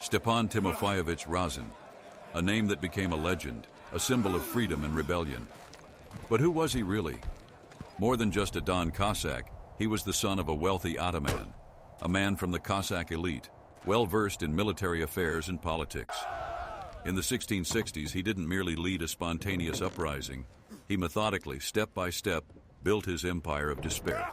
Stepan Razin, a name that became a legend, a symbol of freedom and rebellion. But who was he really? More than just a Don Cossack, he was the son of a wealthy ataman, a man from the Cossack elite, well-versed in military affairs and politics. In the 1660s, he didn't merely lead a spontaneous uprising. He methodically, step by step, built his empire of despair.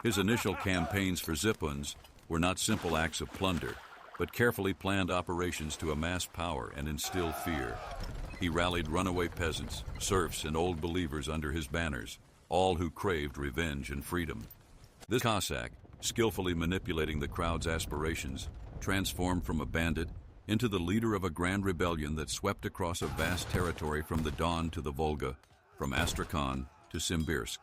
His initial campaigns for zipuns were not simple acts of plunder, but carefully planned operations to amass power and instill fear. He rallied runaway peasants, serfs, and old believers under his banners, all who craved revenge and freedom. This Cossack, skillfully manipulating the crowd's aspirations, transformed from a bandit into the leader of a grand rebellion that swept across a vast territory from the Don to the Volga, from Astrakhan to Simbirsk.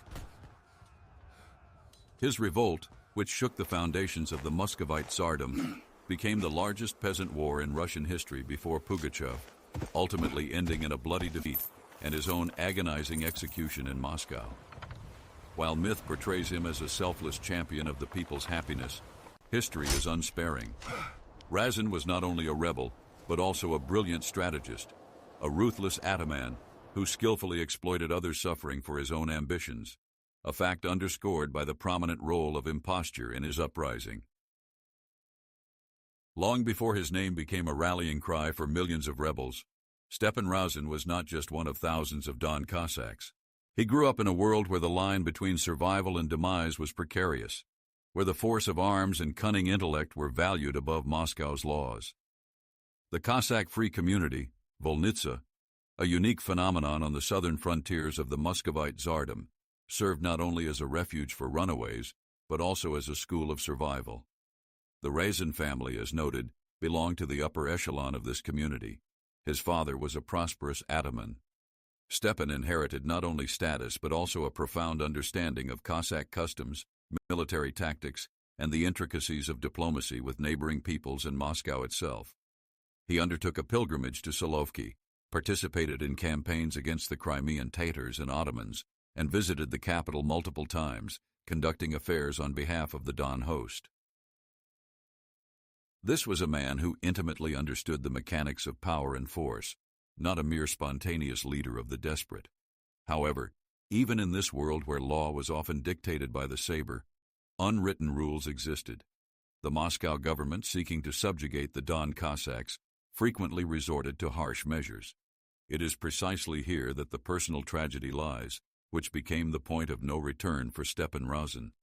His revolt, which shook the foundations of the Muscovite Tsardom, became the largest peasant war in Russian history before Pugachev, ultimately ending in a bloody defeat and his own agonizing execution in Moscow. While myth portrays him as a selfless champion of the people's happiness, history is unsparing. Razin was not only a rebel, but also a brilliant strategist, a ruthless ataman who skillfully exploited others' suffering for his own ambitions, a fact underscored by the prominent role of imposture in his uprising. Long before his name became a rallying cry for millions of rebels, Stepan Razin was not just one of thousands of Don Cossacks. He grew up in a world where the line between survival and demise was precarious, where the force of arms and cunning intellect were valued above Moscow's laws. The Cossack free community, Volnitsa, a unique phenomenon on the southern frontiers of the Muscovite Tsardom, served not only as a refuge for runaways, but also as a school of survival. The Razin family, as noted, belonged to the upper echelon of this community. His father was a prosperous ataman. Stepan inherited not only status but also a profound understanding of Cossack customs, military tactics, and the intricacies of diplomacy with neighboring peoples and Moscow itself. He undertook a pilgrimage to Solovki, participated in campaigns against the Crimean Tatars and Ottomans, and visited the capital multiple times, conducting affairs on behalf of the Don host. This was a man who intimately understood the mechanics of power and force, not a mere spontaneous leader of the desperate. However, even in this world where law was often dictated by the saber, unwritten rules existed. The Moscow government, seeking to subjugate the Don Cossacks, frequently resorted to harsh measures. It is precisely here that the personal tragedy lies, which became the point of no return for Stepan Razin.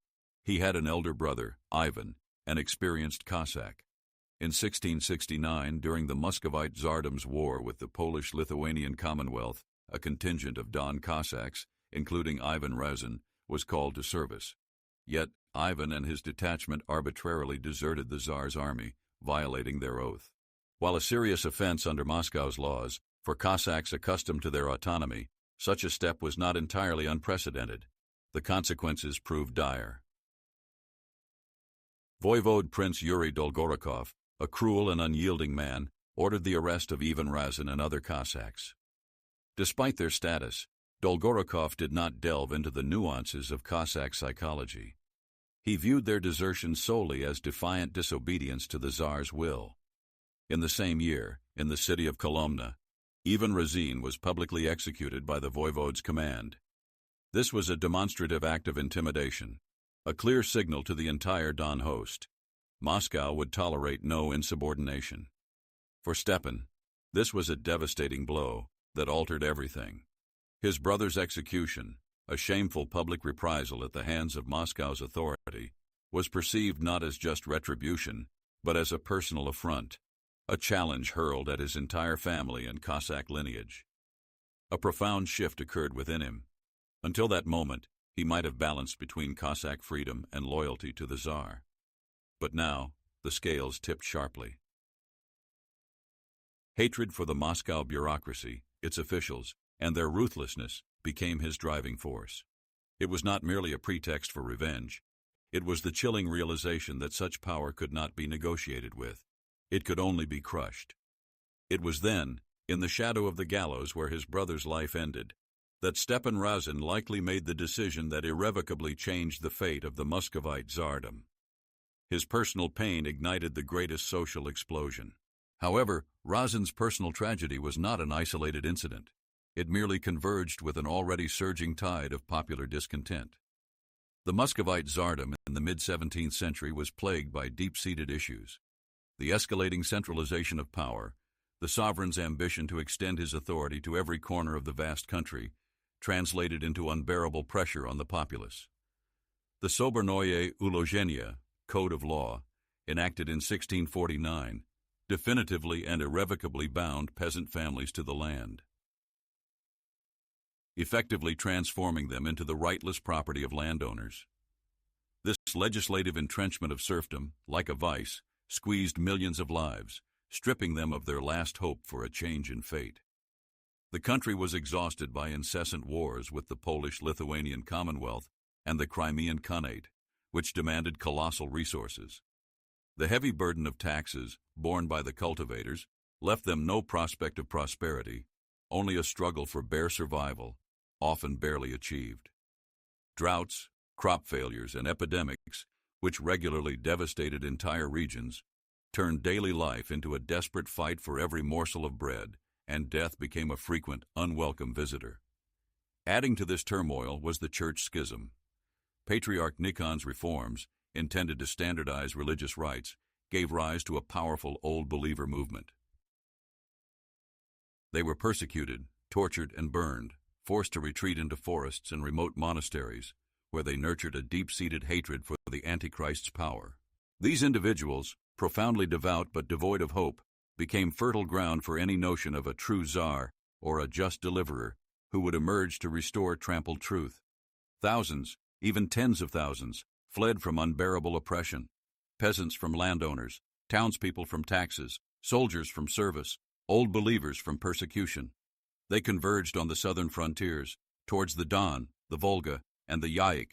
He had an elder brother, Ivan, an experienced Cossack. In 1669, during the Muscovite Tsardom's war with the Polish-Lithuanian Commonwealth, a contingent of Don Cossacks, including Ivan Razin, was called to service. Yet, Ivan and his detachment arbitrarily deserted the Tsar's army, violating their oath. While a serious offense under Moscow's laws, for Cossacks accustomed to their autonomy, such a step was not entirely unprecedented. The consequences proved dire. Voivode Prince Yuri Dolgorukov, a cruel and unyielding man, ordered the arrest of Ivan Razin and other Cossacks. Despite their status, Dolgorukov did not delve into the nuances of Cossack psychology. He viewed their desertion solely as defiant disobedience to the Tsar's will. In the same year, in the city of Kolomna, Ivan Razin was publicly executed by the voivode's command. This was a demonstrative act of intimidation, a clear signal to the entire Don host. Moscow would tolerate no insubordination. For Stepan, this was a devastating blow that altered everything. His brother's execution, a shameful public reprisal at the hands of Moscow's authority, was perceived not as just retribution, but as a personal affront, a challenge hurled at his entire family and Cossack lineage. A profound shift occurred within him. Until that moment, he might have balanced between Cossack freedom and loyalty to the Tsar. But now, the scales tipped sharply. Hatred for the Moscow bureaucracy, its officials, and their ruthlessness became his driving force. It was not merely a pretext for revenge. It was the chilling realization that such power could not be negotiated with. It could only be crushed. It was then, in the shadow of the gallows where his brother's life ended, that Stepan Razin likely made the decision that irrevocably changed the fate of the Muscovite Tsardom. His personal pain ignited the greatest social explosion. However, Razin's personal tragedy was not an isolated incident. It merely converged with an already surging tide of popular discontent. The Muscovite Tsardom in the mid-17th century was plagued by deep-seated issues. The escalating centralization of power, the sovereign's ambition to extend his authority to every corner of the vast country, translated into unbearable pressure on the populace. The Sobornoye Ulozhenia, Code of Law, enacted in 1649, definitively and irrevocably bound peasant families to the land, effectively transforming them into the rightless property of landowners. This legislative entrenchment of serfdom, like a vice, squeezed millions of lives, stripping them of their last hope for a change in fate. The country was exhausted by incessant wars with the Polish-Lithuanian Commonwealth and the Crimean Khanate, which demanded colossal resources. The heavy burden of taxes, borne by the cultivators, left them no prospect of prosperity, only a struggle for bare survival, often barely achieved. Droughts, crop failures, and epidemics, which regularly devastated entire regions, turned daily life into a desperate fight for every morsel of bread, and death became a frequent, unwelcome visitor. Adding to this turmoil was the Church Schism. Patriarch Nikon's reforms, intended to standardize religious rites, gave rise to a powerful Old Believer movement. They were persecuted, tortured, and burned, forced to retreat into forests and remote monasteries, where they nurtured a deep-seated hatred for the Antichrist's power. These individuals, profoundly devout but devoid of hope, became fertile ground for any notion of a true Tsar or a just deliverer who would emerge to restore trampled truth. Thousands, even tens of thousands, fled from unbearable oppression. Peasants from landowners, townspeople from taxes, soldiers from service, old believers from persecution. They converged on the southern frontiers, towards the Don, the Volga, and the Yaik,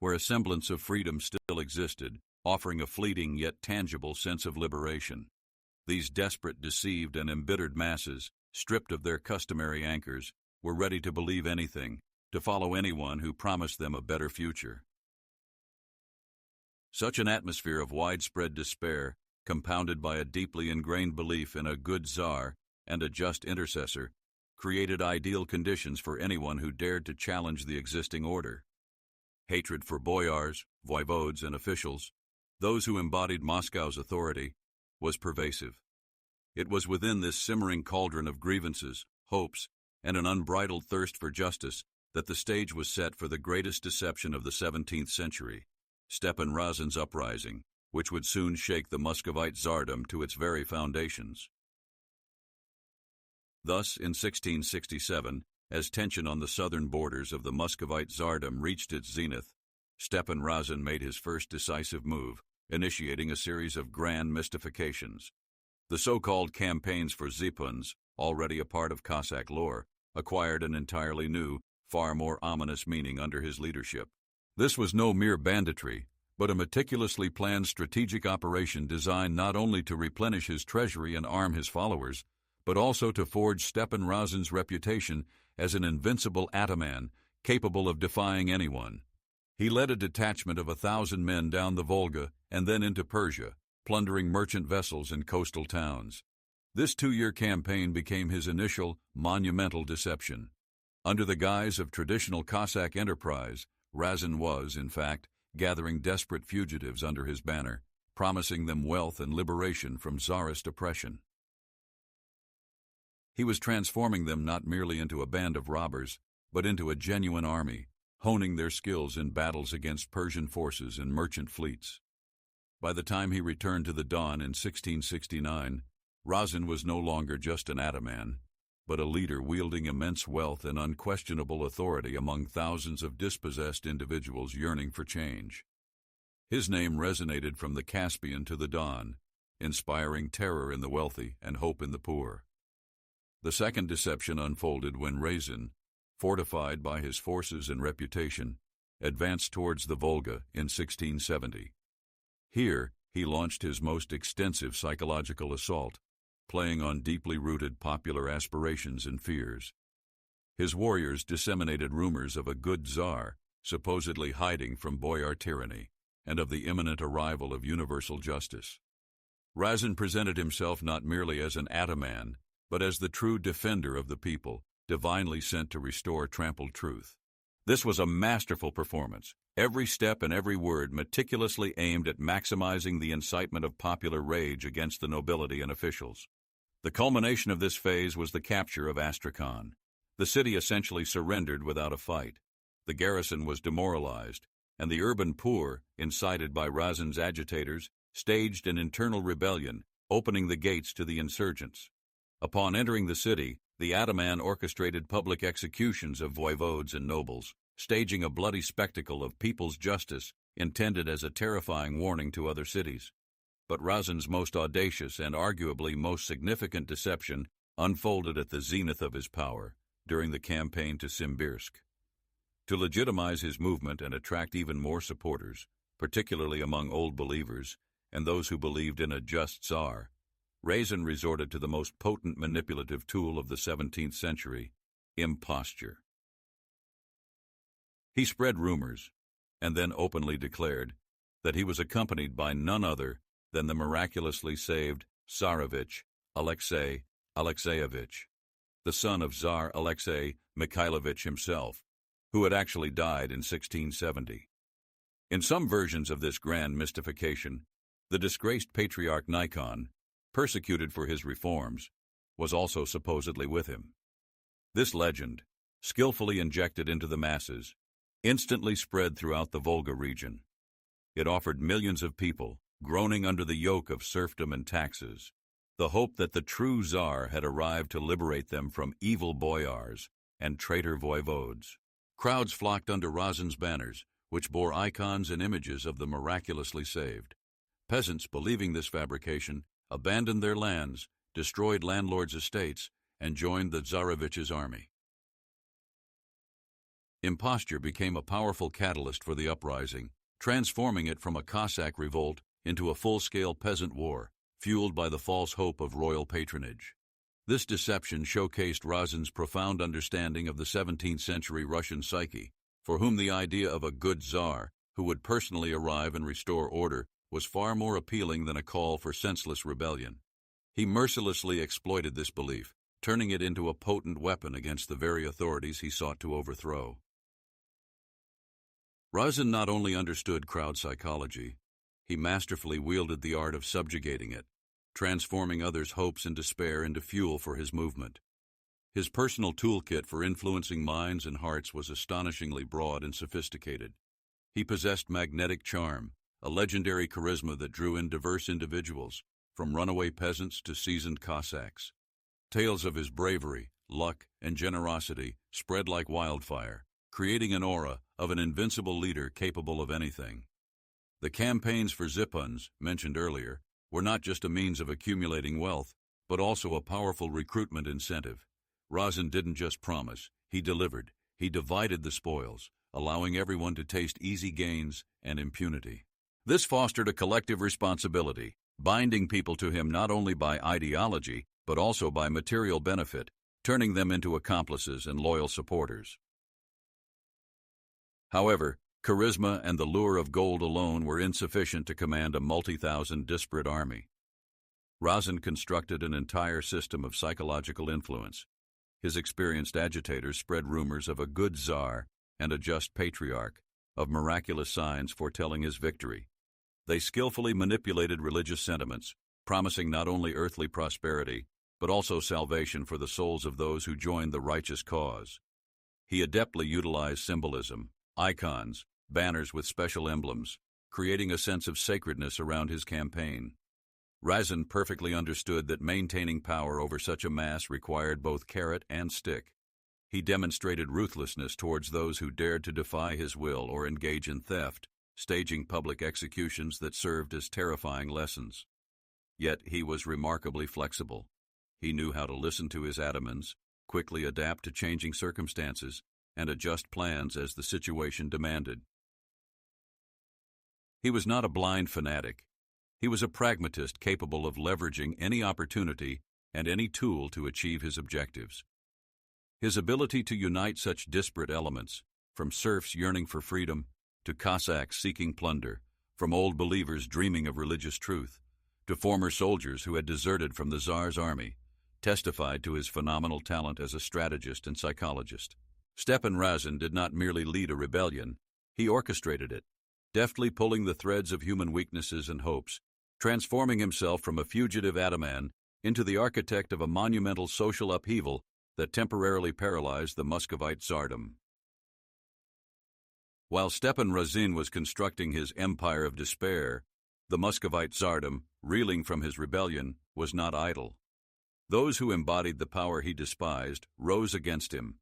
where a semblance of freedom still existed, offering a fleeting yet tangible sense of liberation. These desperate, deceived, and embittered masses, stripped of their customary anchors, were ready to believe anything, to follow anyone who promised them a better future. Such an atmosphere of widespread despair, compounded by a deeply ingrained belief in a good Tsar and a just intercessor, created ideal conditions for anyone who dared to challenge the existing order. Hatred for boyars, voivodes, and officials, those who embodied Moscow's authority, was pervasive. It was within this simmering cauldron of grievances, hopes, and an unbridled thirst for justice that the stage was set for the greatest deception of the 17th century, Stepan Razin's uprising, which would soon shake the Muscovite Tsardom to its very foundations. Thus, in 1667, as tension on the southern borders of the Muscovite Tsardom reached its zenith, Stepan Razin made his first decisive move, initiating a series of grand mystifications. The so-called campaigns for zipuns, already a part of Cossack lore, acquired an entirely new, far more ominous meaning under his leadership. This was no mere banditry, but a meticulously planned strategic operation designed not only to replenish his treasury and arm his followers, but also to forge Stepan Razin's reputation as an invincible ataman, capable of defying anyone. He led a detachment of 1,000 men down the Volga and then into Persia, plundering merchant vessels and coastal towns. This 2-year campaign became his initial, monumental deception. Under the guise of traditional Cossack enterprise, Razin was, in fact, gathering desperate fugitives under his banner, promising them wealth and liberation from Tsarist oppression. He was transforming them not merely into a band of robbers, but into a genuine army, honing their skills in battles against Persian forces and merchant fleets. By the time he returned to the Don in 1669, Razin was no longer just an ataman, but a leader wielding immense wealth and unquestionable authority among thousands of dispossessed individuals yearning for change. His name resonated from the Caspian to the Don, inspiring terror in the wealthy and hope in the poor. The second deception unfolded when Razin, fortified by his forces and reputation, advanced towards the Volga in 1670. Here, he launched his most extensive psychological assault, playing on deeply rooted popular aspirations and fears. His warriors disseminated rumors of a good Tsar, supposedly hiding from boyar tyranny, and of the imminent arrival of universal justice. Razin presented himself not merely as an ataman, but as the true defender of the people, divinely sent to restore trampled truth. This was a masterful performance, every step and every word meticulously aimed at maximizing the incitement of popular rage against the nobility and officials. The culmination of this phase was the capture of Astrakhan. The city essentially surrendered without a fight. The garrison was demoralized, and the urban poor, incited by Razin's agitators, staged an internal rebellion, opening the gates to the insurgents. Upon entering the city, the ataman orchestrated public executions of voivodes and nobles, staging a bloody spectacle of people's justice intended as a terrifying warning to other cities. But Razin's most audacious and arguably most significant deception unfolded at the zenith of his power during the campaign to Simbirsk. To legitimize his movement and attract even more supporters, particularly among old believers and those who believed in a just Tsar, Razin resorted to the most potent manipulative tool of the 17th century, imposture. He spread rumors, and then openly declared that he was accompanied by none other than the miraculously saved Tsarevich Alexei Alexeyevich, the son of Tsar Alexei Mikhailovich himself, who had actually died in 1670. In some versions of this grand mystification, the disgraced Patriarch Nikon, persecuted for his reforms, was also supposedly with him. This legend, skillfully injected into the masses, instantly spread throughout the Volga region. It offered millions of people, groaning under the yoke of serfdom and taxes, the hope that the true Tsar had arrived to liberate them from evil boyars and traitor voivodes. Crowds flocked under Razin's banners, which bore icons and images of the miraculously saved. Peasants, believing this fabrication, abandoned their lands, destroyed landlords' estates, and joined the Tsarevich's army. Imposture became a powerful catalyst for the uprising, transforming it from a Cossack revolt into a full-scale peasant war, fueled by the false hope of royal patronage. This deception showcased Razin's profound understanding of the 17th century Russian psyche, for whom the idea of a good Tsar who would personally arrive and restore order was far more appealing than a call for senseless rebellion. He mercilessly exploited this belief, turning it into a potent weapon against the very authorities he sought to overthrow. Razin not only understood crowd psychology, he masterfully wielded the art of subjugating it, transforming others' hopes and despair into fuel for his movement. His personal toolkit for influencing minds and hearts was astonishingly broad and sophisticated. He possessed magnetic charm, a legendary charisma that drew in diverse individuals, from runaway peasants to seasoned Cossacks. Tales of his bravery, luck, and generosity spread like wildfire, creating an aura of an invincible leader capable of anything. The campaigns for zipuns, mentioned earlier, were not just a means of accumulating wealth, but also a powerful recruitment incentive. Razin didn't just promise, he delivered. He divided the spoils, allowing everyone to taste easy gains and impunity. This fostered a collective responsibility, binding people to him not only by ideology, but also by material benefit, turning them into accomplices and loyal supporters. However, charisma and the lure of gold alone were insufficient to command a multi-thousand disparate army. Razin constructed an entire system of psychological influence. His experienced agitators spread rumors of a good Tsar and a just Patriarch, of miraculous signs foretelling his victory. They skillfully manipulated religious sentiments, promising not only earthly prosperity, but also salvation for the souls of those who joined the righteous cause. He adeptly utilized symbolism, icons, banners with special emblems, creating a sense of sacredness around his campaign. Razin perfectly understood that maintaining power over such a mass required both carrot and stick. He demonstrated ruthlessness towards those who dared to defy his will or engage in theft, staging public executions that served as terrifying lessons. Yet he was remarkably flexible. He knew how to listen to his atamans, quickly adapt to changing circumstances, and adjust plans as the situation demanded. He was not a blind fanatic. He was a pragmatist capable of leveraging any opportunity and any tool to achieve his objectives. His ability to unite such disparate elements, from serfs yearning for freedom to Cossacks seeking plunder, from old believers dreaming of religious truth to former soldiers who had deserted from the Tsar's army, testified to his phenomenal talent as a strategist and psychologist. Stepan Razin did not merely lead a rebellion, he orchestrated it, deftly pulling the threads of human weaknesses and hopes, transforming himself from a fugitive ataman into the architect of a monumental social upheaval that temporarily paralyzed the Muscovite Tsardom. While Stepan Razin was constructing his empire of despair, the Muscovite Tsardom, reeling from his rebellion, was not idle. Those who embodied the power he despised rose against him: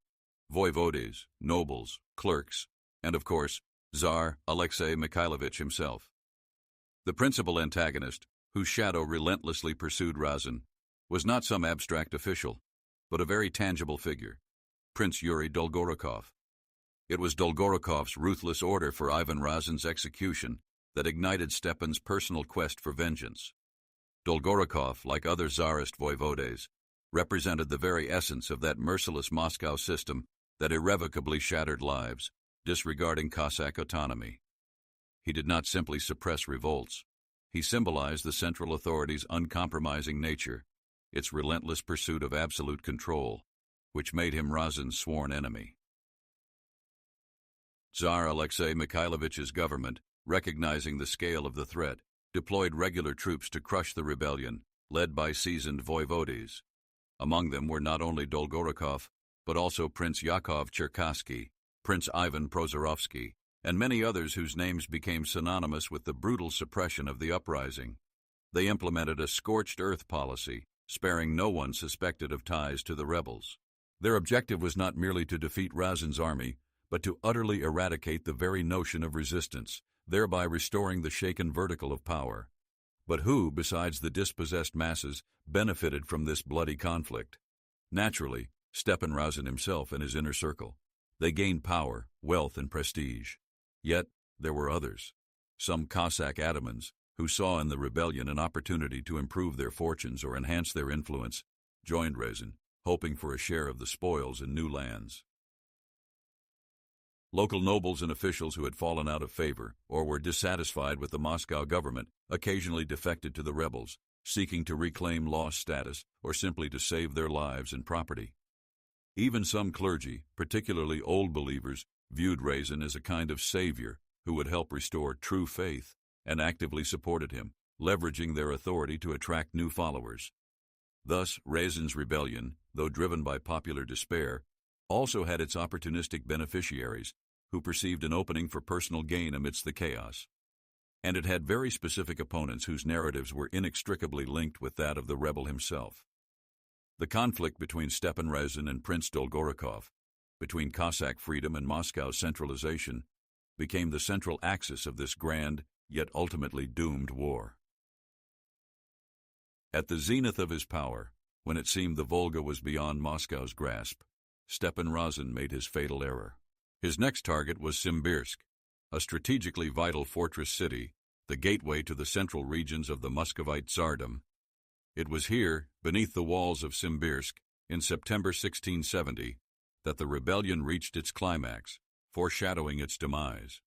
voivodes, nobles, clerks, and of course, Tsar Alexei Mikhailovich himself. The principal antagonist, whose shadow relentlessly pursued Razin, was not some abstract official, but a very tangible figure: Prince Yuri Dolgorukov. It was Dolgorukov's ruthless order for Ivan Razin's execution that ignited Stepan's personal quest for vengeance. Dolgorukov, like other Tsarist voivodes, represented the very essence of that merciless Moscow system that irrevocably shattered lives, disregarding Cossack autonomy. He did not simply suppress revolts. He symbolized the central authority's uncompromising nature, its relentless pursuit of absolute control, which made him Razin's sworn enemy. Tsar Alexei Mikhailovich's government, recognizing the scale of the threat, deployed regular troops to crush the rebellion, led by seasoned voivodes. Among them were not only Dolgorukov, but also Prince Yakov Cherkassky, Prince Ivan Prozorovsky, and many others whose names became synonymous with the brutal suppression of the uprising. They implemented a scorched earth policy, sparing no one suspected of ties to the rebels. Their objective was not merely to defeat Razin's army, but to utterly eradicate the very notion of resistance, thereby restoring the shaken vertical of power. But who, besides the dispossessed masses, benefited from this bloody conflict? Naturally, Stepan Razin himself and his inner circle. They gained power, wealth, and prestige. Yet, there were others, some Cossack atamans, who saw in the rebellion an opportunity to improve their fortunes or enhance their influence, joined Razin, hoping for a share of the spoils in new lands. Local nobles and officials who had fallen out of favor or were dissatisfied with the Moscow government occasionally defected to the rebels, seeking to reclaim lost status or simply to save their lives and property. Even some clergy, particularly old believers, viewed Razin as a kind of savior who would help restore true faith and actively supported him, leveraging their authority to attract new followers. Thus, Razin's rebellion, though driven by popular despair, also had its opportunistic beneficiaries who perceived an opening for personal gain amidst the chaos. And it had very specific opponents whose narratives were inextricably linked with that of the rebel himself. The conflict between Stepan Razin and Prince Dolgorukov, between Cossack freedom and Moscow's centralization, became the central axis of this grand, yet ultimately doomed war. At the zenith of his power, when it seemed the Volga was beyond Moscow's grasp, Stepan Razin made his fatal error. His next target was Simbirsk, a strategically vital fortress city, the gateway to the central regions of the Muscovite Tsardom. It was here, beneath the walls of Simbirsk, in September 1670, that the rebellion reached its climax, foreshadowing its demise.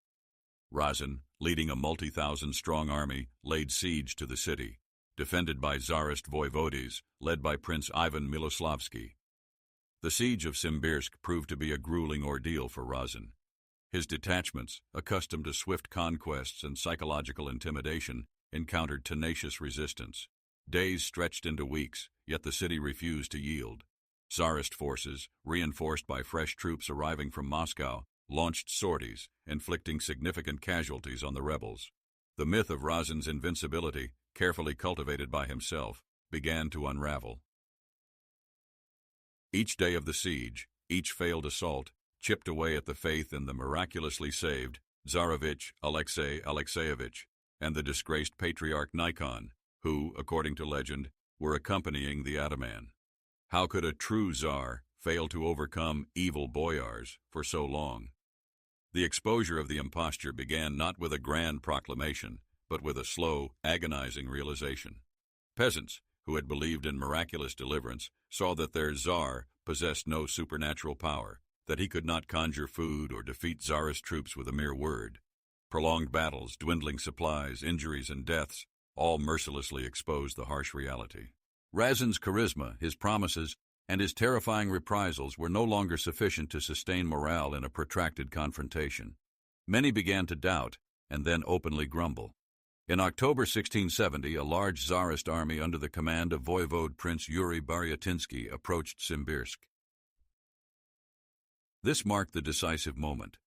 Razin, leading a multi-thousand-strong army, laid siege to the city, defended by Tsarist voivodes, led by Prince Ivan Miloslavsky. The siege of Simbirsk proved to be a grueling ordeal for Razin. His detachments, accustomed to swift conquests and psychological intimidation, encountered tenacious resistance. Days stretched into weeks, yet the city refused to yield. Tsarist forces, reinforced by fresh troops arriving from Moscow, launched sorties, inflicting significant casualties on the rebels. The myth of Razin's invincibility, carefully cultivated by himself, began to unravel. Each day of the siege, each failed assault, chipped away at the faith in the miraculously saved Tsarevich Alexei Alexeyevich and the disgraced Patriarch Nikon, who, according to legend, were accompanying the ataman. How could a true Tsar fail to overcome evil boyars for so long? The exposure of the imposture began not with a grand proclamation, but with a slow, agonizing realization. Peasants, who had believed in miraculous deliverance, saw that their Tsar possessed no supernatural power, that he could not conjure food or defeat Tsarist troops with a mere word. Prolonged battles, dwindling supplies, injuries, and deaths all mercilessly exposed the harsh reality. Razin's charisma, his promises, and his terrifying reprisals were no longer sufficient to sustain morale in a protracted confrontation. Many began to doubt, and then openly grumble. In October 1670, a large Tsarist army under the command of Voivode Prince Yuri Dolgorukov approached Simbirsk. This marked the decisive moment.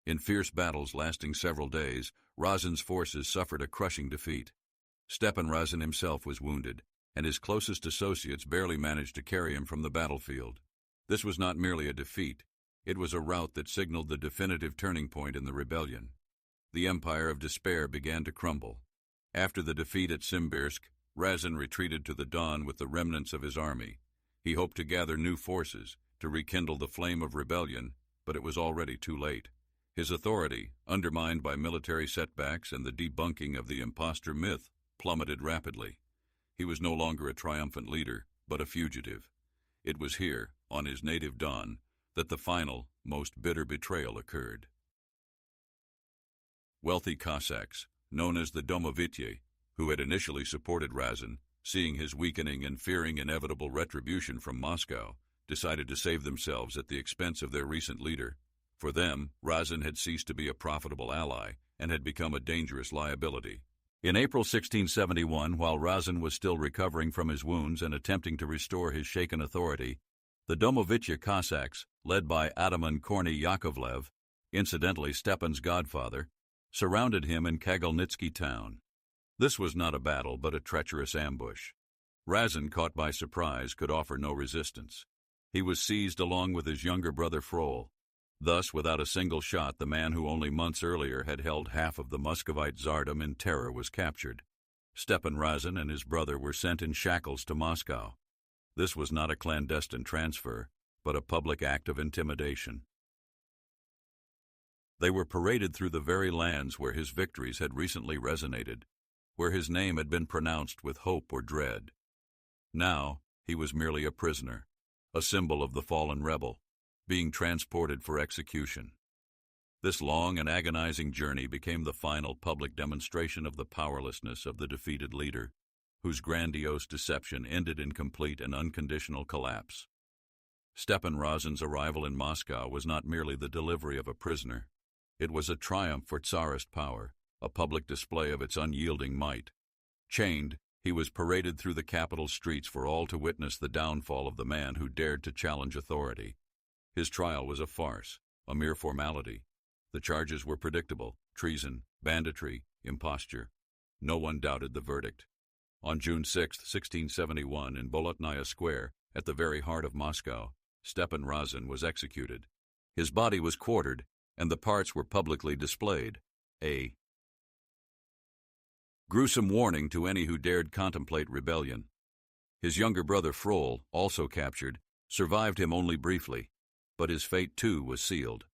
In fierce battles lasting several days, Razin's forces suffered a crushing defeat. Stepan Razin himself was wounded, and his closest associates barely managed to carry him from the battlefield. This was not merely a defeat, it was a rout that signaled the definitive turning point in the rebellion. The empire of despair began to crumble. After the defeat at Simbirsk, Razin retreated to the Don with the remnants of his army. He hoped to gather new forces, to rekindle the flame of rebellion, but it was already too late. His authority, undermined by military setbacks and the debunking of the impostor myth, plummeted rapidly. He was no longer a triumphant leader, but a fugitive. It was here, on his native Don, that the final, most bitter betrayal occurred. Wealthy Cossacks, known as the Domovitye, who had initially supported Razin, seeing his weakening and fearing inevitable retribution from Moscow, decided to save themselves at the expense of their recent leader. For them, Razin had ceased to be a profitable ally and had become a dangerous liability. In April 1671, while Razin was still recovering from his wounds and attempting to restore his shaken authority, the Domovitya Cossacks, led by Ataman Korney Yakovlev, incidentally Stepan's godfather, surrounded him in Kagalnitsky town. This was not a battle but a treacherous ambush. Razin, caught by surprise, could offer no resistance. He was seized along with his younger brother Frol. Thus, without a single shot, the man who only months earlier had held half of the Muscovite Tsardom in terror was captured. Stepan Razin and his brother were sent in shackles to Moscow. This was not a clandestine transfer, but a public act of intimidation. They were paraded through the very lands where his victories had recently resonated, where his name had been pronounced with hope or dread. Now, he was merely a prisoner, a symbol of the fallen rebel, being transported for execution. This long and agonizing journey became the final public demonstration of the powerlessness of the defeated leader, whose grandiose deception ended in complete and unconditional collapse. Stepan Razin's arrival in Moscow was not merely the delivery of a prisoner. It was a triumph for Tsarist power, a public display of its unyielding might. Chained, he was paraded through the capital streets for all to witness the downfall of the man who dared to challenge authority. His trial was a farce, a mere formality. The charges were predictable: treason, banditry, imposture. No one doubted the verdict. On June 6, 1671, in Bolotnaya Square, at the very heart of Moscow, Stepan Razin was executed. His body was quartered, and the parts were publicly displayed. A gruesome warning to any who dared contemplate rebellion. His younger brother Frol, also captured, survived him only briefly, but his fate too was sealed.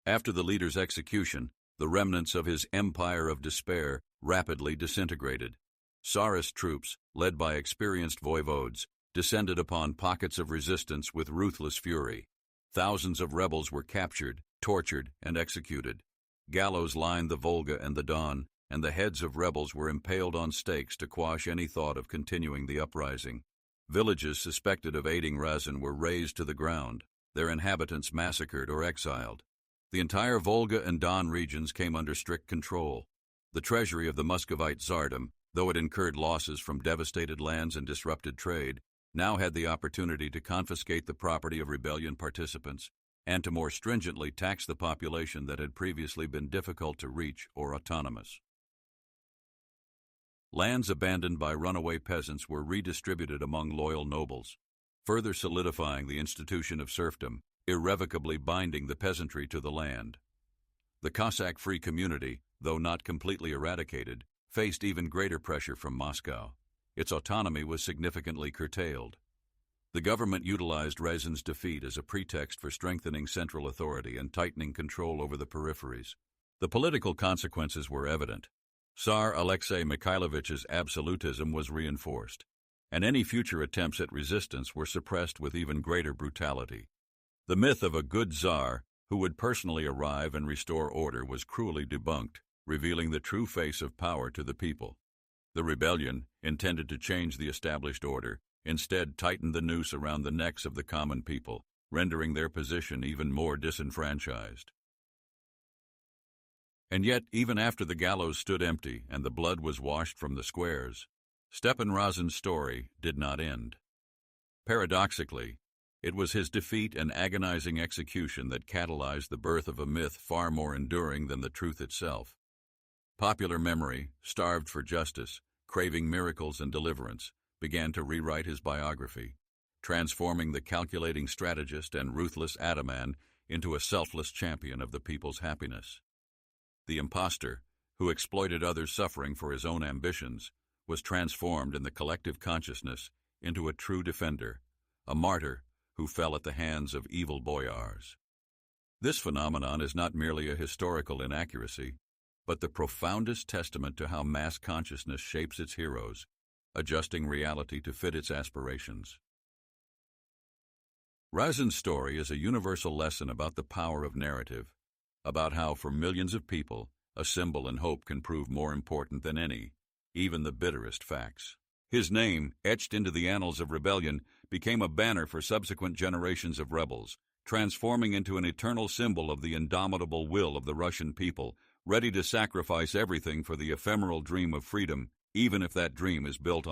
After the leader's execution, the remnants of his empire of despair rapidly disintegrated. Tsarist troops, led by experienced voivodes, descended upon pockets of resistance with ruthless fury. Thousands of rebels were captured, tortured, and executed. Gallows lined the Volga and the Don, and the heads of rebels were impaled on stakes to quash any thought of continuing the uprising. Villages suspected of aiding Razin were razed to the ground, their inhabitants massacred or exiled. The entire Volga and Don regions came under strict control. The treasury of the Muscovite Tsardom, though it incurred losses from devastated lands and disrupted trade, now had the opportunity to confiscate the property of rebellion participants and to more stringently tax the population that had previously been difficult to reach or autonomous. Lands abandoned by runaway peasants were redistributed among loyal nobles, further solidifying the institution of serfdom, irrevocably binding the peasantry to the land. The Cossack free community, though not completely eradicated, faced even greater pressure from Moscow. Its autonomy was significantly curtailed. The government utilized Razin's defeat as a pretext for strengthening central authority and tightening control over the peripheries. The political consequences were evident. Tsar Alexei Mikhailovich's absolutism was reinforced, and any future attempts at resistance were suppressed with even greater brutality. The myth of a good Tsar who would personally arrive and restore order was cruelly debunked, revealing the true face of power to the people. The rebellion, intended to change the established order, instead tightened the noose around the necks of the common people, rendering their position even more disenfranchised. And yet, even after the gallows stood empty and the blood was washed from the squares, Stepan Razin's story did not end. Paradoxically, it was his defeat and agonizing execution that catalyzed the birth of a myth far more enduring than the truth itself. Popular memory, starved for justice, craving miracles and deliverance, began to rewrite his biography, transforming the calculating strategist and ruthless ataman into a selfless champion of the people's happiness. The impostor, who exploited others' suffering for his own ambitions, was transformed in the collective consciousness into a true defender, a martyr who fell at the hands of evil boyars. This phenomenon is not merely a historical inaccuracy, but the profoundest testament to how mass consciousness shapes its heroes, adjusting reality to fit its aspirations. Razin's story is a universal lesson about the power of narrative, about how for millions of people, a symbol and hope can prove more important than any, even the bitterest facts. His name, etched into the annals of rebellion, became a banner for subsequent generations of rebels, transforming into an eternal symbol of the indomitable will of the Russian people, ready to sacrifice everything for the ephemeral dream of freedom, even if that dream is built on